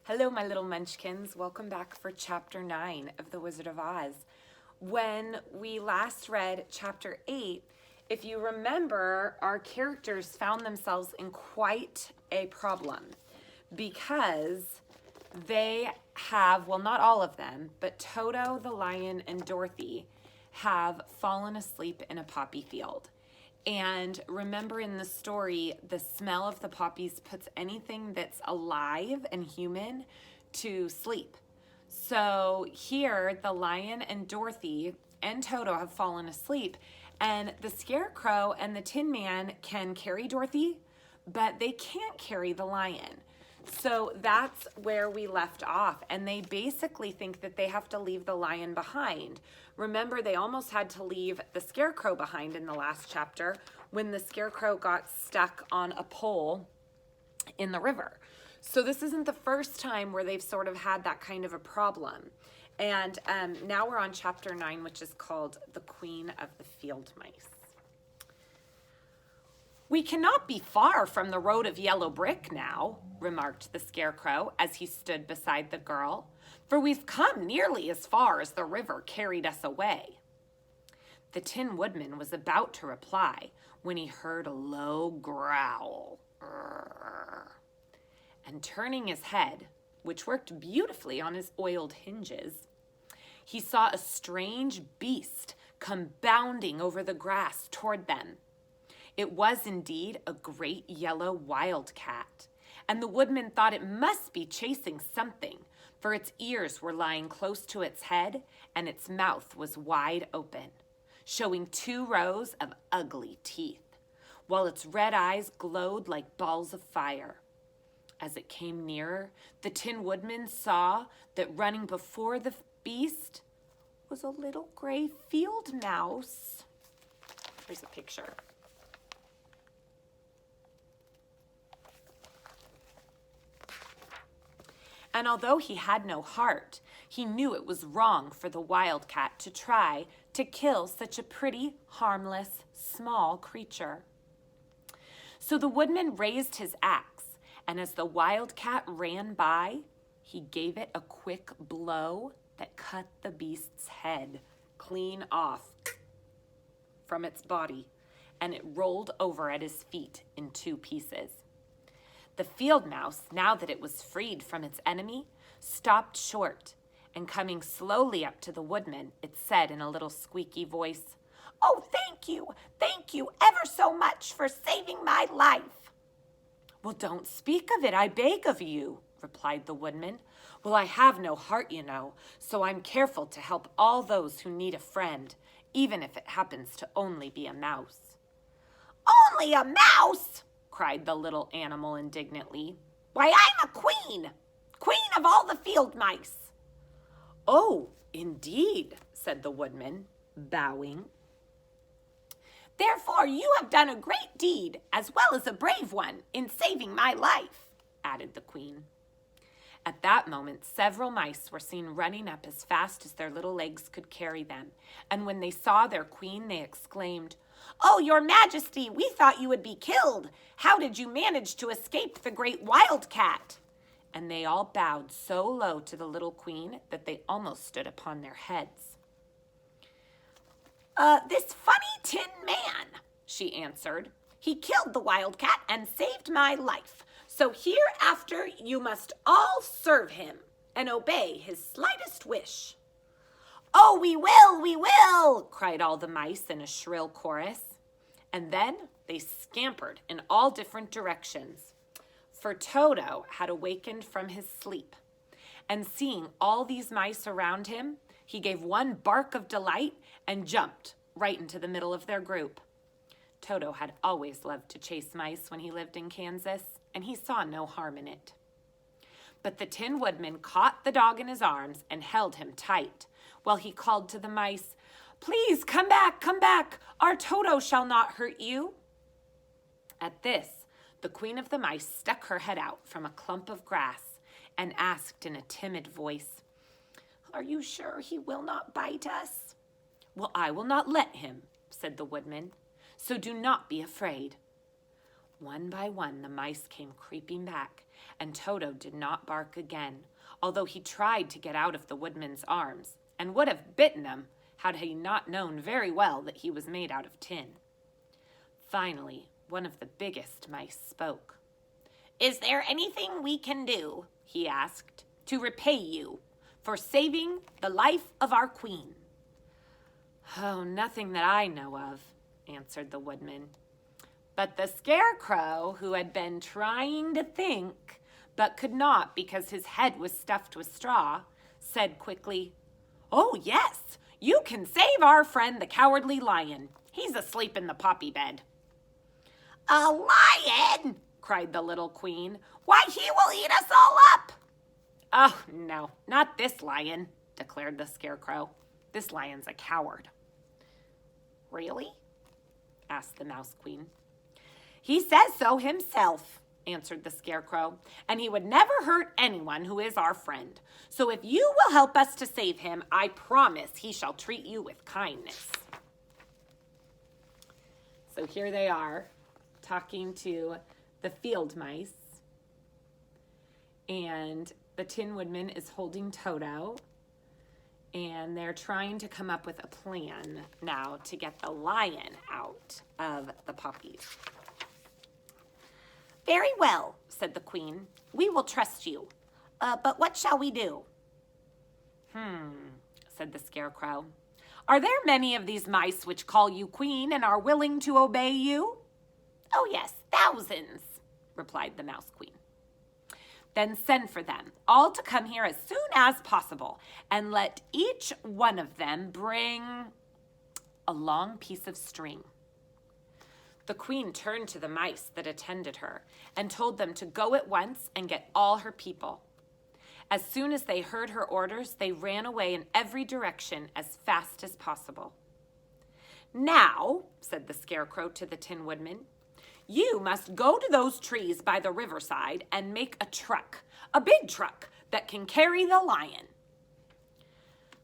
Hello, my little munchkins. Welcome back for chapter 9 of The Wizard of Oz. When we last read chapter 8, if you remember, our characters found themselves in quite a problem because they have, well, not all of them, but Toto, the lion, and Dorothy have fallen asleep in a poppy field. And remember in the story, the smell of the poppies puts anything that's alive and human to sleep. So here, the lion and Dorothy and Toto have fallen asleep, and the Scarecrow and the Tin Man can carry Dorothy, but they can't carry the lion. So that's where we left off, and they basically think that they have to leave the lion behind. Remember, they almost had to leave the Scarecrow behind in the last chapter when the Scarecrow got stuck on a pole in the river. So this isn't the first time where they've sort of had that kind of a problem. And now we're on chapter 9, which is called The Queen of the Field Mice. "We cannot be far from the road of yellow brick now," remarked the Scarecrow as he stood beside the girl, "for we've come nearly as far as the river carried us away." The Tin Woodman was about to reply when he heard a low growl. And turning his head, which worked beautifully on his oiled hinges, he saw a strange beast come bounding over the grass toward them. It was indeed a great yellow wildcat, and the woodman thought it must be chasing something, for its ears were lying close to its head, and its mouth was wide open, showing 2 rows of ugly teeth, while its red eyes glowed like balls of fire. As it came nearer, the Tin Woodman saw that running before the beast was a little gray field mouse. Here's a picture. And although he had no heart, he knew it was wrong for the wildcat to try to kill such a pretty, harmless, small creature. So the woodman raised his axe, and as the wildcat ran by, he gave it a quick blow that cut the beast's head clean off from its body, and it rolled over at his feet in 2 pieces. The field mouse, now that it was freed from its enemy, stopped short, and coming slowly up to the woodman, it said in a little squeaky voice, "Oh, thank you ever so much for saving my life." "Well, don't speak of it, I beg of you," replied the woodman. "Well, I have no heart, you know, so I'm careful to help all those who need a friend, even if it happens to only be a mouse." "Only a mouse!" cried the little animal indignantly. "Why, I'm a queen of all the field mice." "Oh, indeed," said the woodman, bowing. "Therefore you have done a great deed, as well as a brave one, in saving my life," added the queen. At that moment, several mice were seen running up as fast as their little legs could carry them, and when they saw their queen, they exclaimed, "Oh, your majesty, we thought you would be killed. How did you manage to escape the great wildcat?" And they all bowed so low to the little queen that they almost stood upon their heads. "This funny Tin Man," she answered. "He killed the wildcat and saved my life. So hereafter you must all serve him and obey his slightest wish." "Oh, we will," cried all the mice in a shrill chorus. And then they scampered in all different directions. For Toto had awakened from his sleep, and seeing all these mice around him, he gave one bark of delight and jumped right into the middle of their group. Toto had always loved to chase mice when he lived in Kansas, and he saw no harm in it. But the Tin Woodman caught the dog in his arms and held him tight, while he called to the mice, "Please come back, our Toto shall not hurt you." At this, the Queen of the Mice stuck her head out from a clump of grass and asked in a timid voice, "Are you sure he will not bite us?" "Well, I will not let him," said the woodman, "so do not be afraid." One by one, the mice came creeping back, and Toto did not bark again, although he tried to get out of the woodman's arms, and would have bitten him had he not known very well that he was made out of tin. Finally, one of the biggest mice spoke. "Is there anything we can do," he asked, "to repay you for saving the life of our queen?" "Oh, nothing that I know of," answered the woodman. But the Scarecrow, who had been trying to think, but could not because his head was stuffed with straw, said quickly, "Oh, yes, you can save our friend the Cowardly Lion. He's asleep in the poppy bed." "A lion!" cried the little queen. "Why, he will eat us all up!" "Oh, no, not this lion," declared the Scarecrow. "This lion's a coward." "Really?" asked the Mouse Queen. "He says so himself," answered the Scarecrow, "and he would never hurt anyone who is our friend. So if you will help us to save him, I promise he shall treat you with kindness." So here they are, talking to the field mice, and the Tin Woodman is holding Toto, and they're trying to come up with a plan now to get the lion out of the poppies. "Very well," said the Queen. "We will trust you. But what shall we do?" Said the Scarecrow. "Are there many of these mice which call you Queen and are willing to obey you?" "Oh, yes, thousands," replied the Mouse Queen. "Then send for them, all to come here as soon as possible, and let each one of them bring a long piece of string." The Queen turned to the mice that attended her and told them to go at once and get all her people. As soon as they heard her orders, they ran away in every direction as fast as possible. "Now," said the Scarecrow to the Tin Woodman, "you must go to those trees by the riverside and make a truck, a big truck that can carry the lion."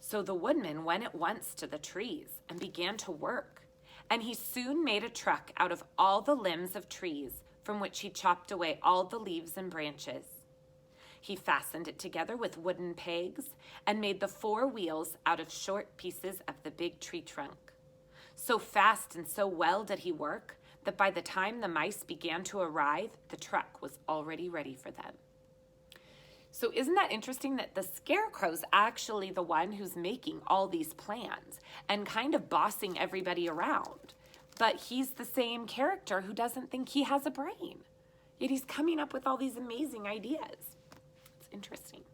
So the Woodman went at once to the trees and began to work, and he soon made a truck out of all the limbs of trees, from which he chopped away all the leaves and branches. He fastened it together with wooden pegs and made the 4 wheels out of short pieces of the big tree trunk. So fast and so well did he work that by the time the mice began to arrive, the truck was already ready for them. So isn't that interesting that the Scarecrow's actually the one who's making all these plans and kind of bossing everybody around? But he's the same character who doesn't think he has a brain. Yet he's coming up with all these amazing ideas. It's interesting.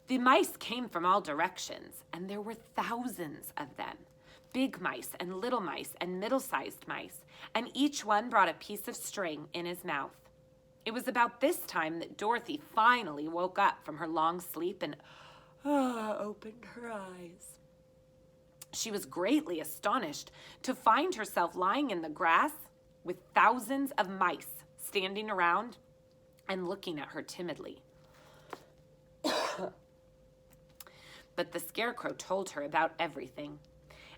The mice came from all directions, and there were thousands of them. Big mice and little mice and middle-sized mice, and each one brought a piece of string in his mouth. It was about this time that Dorothy finally woke up from her long sleep and opened her eyes. She was greatly astonished to find herself lying in the grass with thousands of mice standing around and looking at her timidly. But the Scarecrow told her about everything,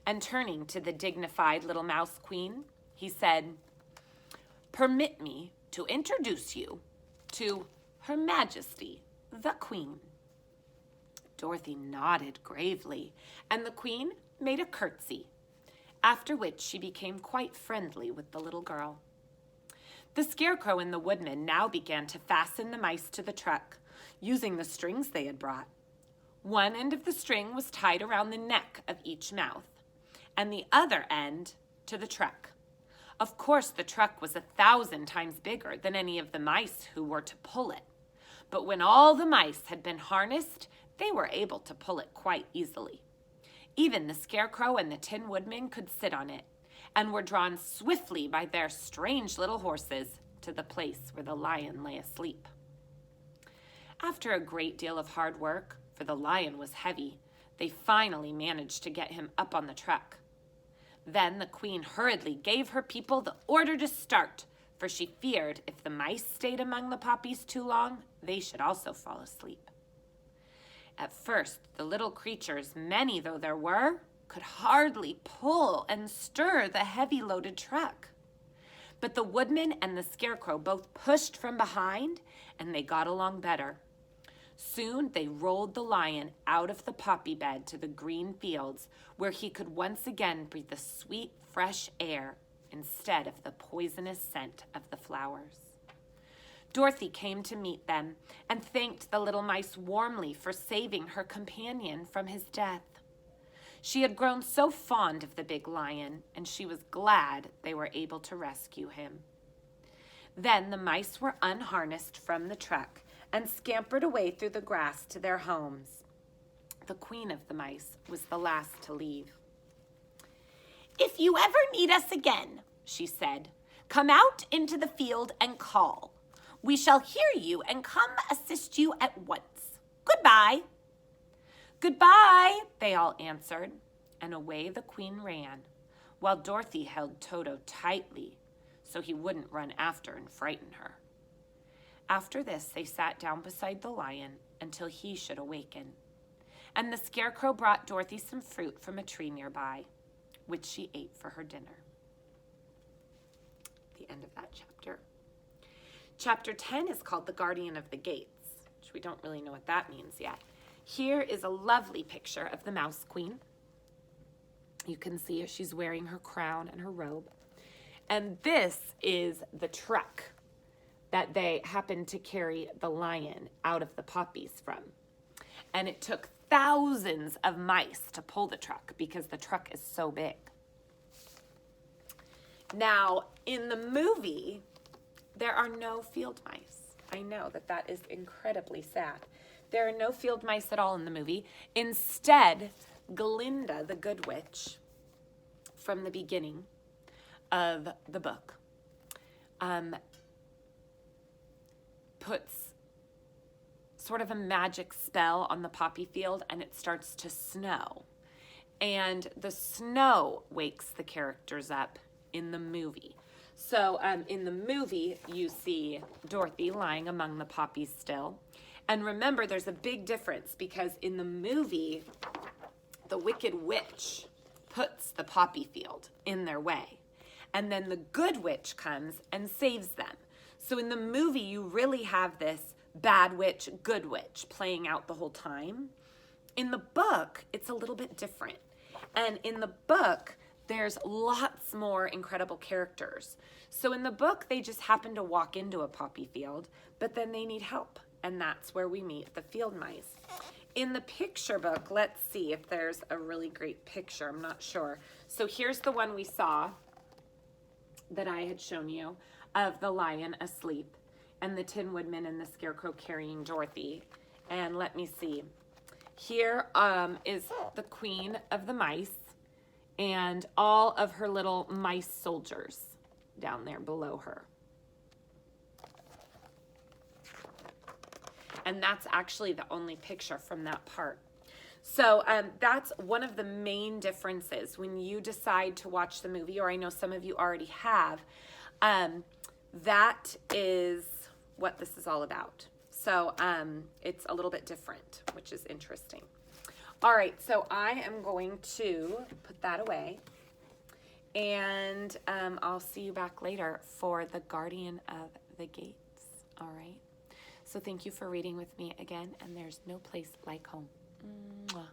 and turning to the dignified little Mouse Queen, he said, "Permit me to introduce you to Her Majesty, the Queen." Dorothy nodded gravely, and the Queen made a curtsy, after which she became quite friendly with the little girl. The Scarecrow and the Woodman now began to fasten the mice to the truck, using the strings they had brought. One end of the string was tied around the neck of each mouth, and the other end to the truck. Of course, the truck was 1,000 times bigger than any of the mice who were to pull it. But when all the mice had been harnessed, they were able to pull it quite easily. Even the Scarecrow and the Tin Woodman could sit on it, and were drawn swiftly by their strange little horses to the place where the lion lay asleep. After a great deal of hard work, for the lion was heavy, they finally managed to get him up on the truck. Then the Queen hurriedly gave her people the order to start, for she feared if the mice stayed among the poppies too long, they should also fall asleep. At first, the little creatures, many though there were, could hardly pull and stir the heavy loaded truck. But the Woodman and the Scarecrow both pushed from behind, and they got along better. Soon they rolled the Lion out of the poppy bed to the green fields, where he could once again breathe the sweet, fresh air instead of the poisonous scent of the flowers. Dorothy came to meet them and thanked the little mice warmly for saving her companion from his death. She had grown so fond of the big lion, and she was glad they were able to rescue him. Then the mice were unharnessed from the truck and scampered away through the grass to their homes. The queen of the mice was the last to leave. "If you ever need us again," she said, "come out into the field and call. We shall hear you and come assist you at once. Goodbye." "Goodbye," they all answered, and away the queen ran, while Dorothy held Toto tightly so he wouldn't run after and frighten her. After this, they sat down beside the lion until he should awaken, and the Scarecrow brought Dorothy some fruit from a tree nearby, which she ate for her dinner. The end of that chapter. Chapter 10 is called The Guardian of the Gates, which we don't really know what that means yet. Here is a lovely picture of the Mouse Queen. You can see she's wearing her crown and her robe. And this is the truck that they happened to carry the lion out of the poppies from. And it took thousands of mice to pull the truck because the truck is so big. Now, in the movie, there are no field mice. I know that is incredibly sad. There are no field mice at all in the movie. Instead, Glinda, the Good Witch, from the beginning of the book, puts sort of a magic spell on the poppy field, and it starts to snow. And the snow wakes the characters up in the movie. So in the movie, you see Dorothy lying among the poppies still. And remember, there's a big difference because in the movie, the Wicked Witch puts the poppy field in their way. And then the Good Witch comes and saves them. So in the movie, you really have this bad witch, good witch playing out the whole time. In the book, it's a little bit different. And in the book, there's lots more incredible characters. So in the book, they just happen to walk into a poppy field, but then they need help. And that's where we meet the field mice. In the picture book, let's see if there's a really great picture. I'm not sure. So here's the one we saw that I had shown you of the lion asleep and the Tin Woodman and the Scarecrow carrying Dorothy. And let me see. Here is the queen of the mice and all of her little mice soldiers down there below her. And that's actually the only picture from that part. So that's one of the main differences when you decide to watch the movie, or I know some of you already have. That is what this is all about. So it's a little bit different, which is interesting. All right, so I am going to put that away, and I'll see you back later for The Guardian of the Gates. All right. So thank you for reading with me again, and there's no place like home. Mwah.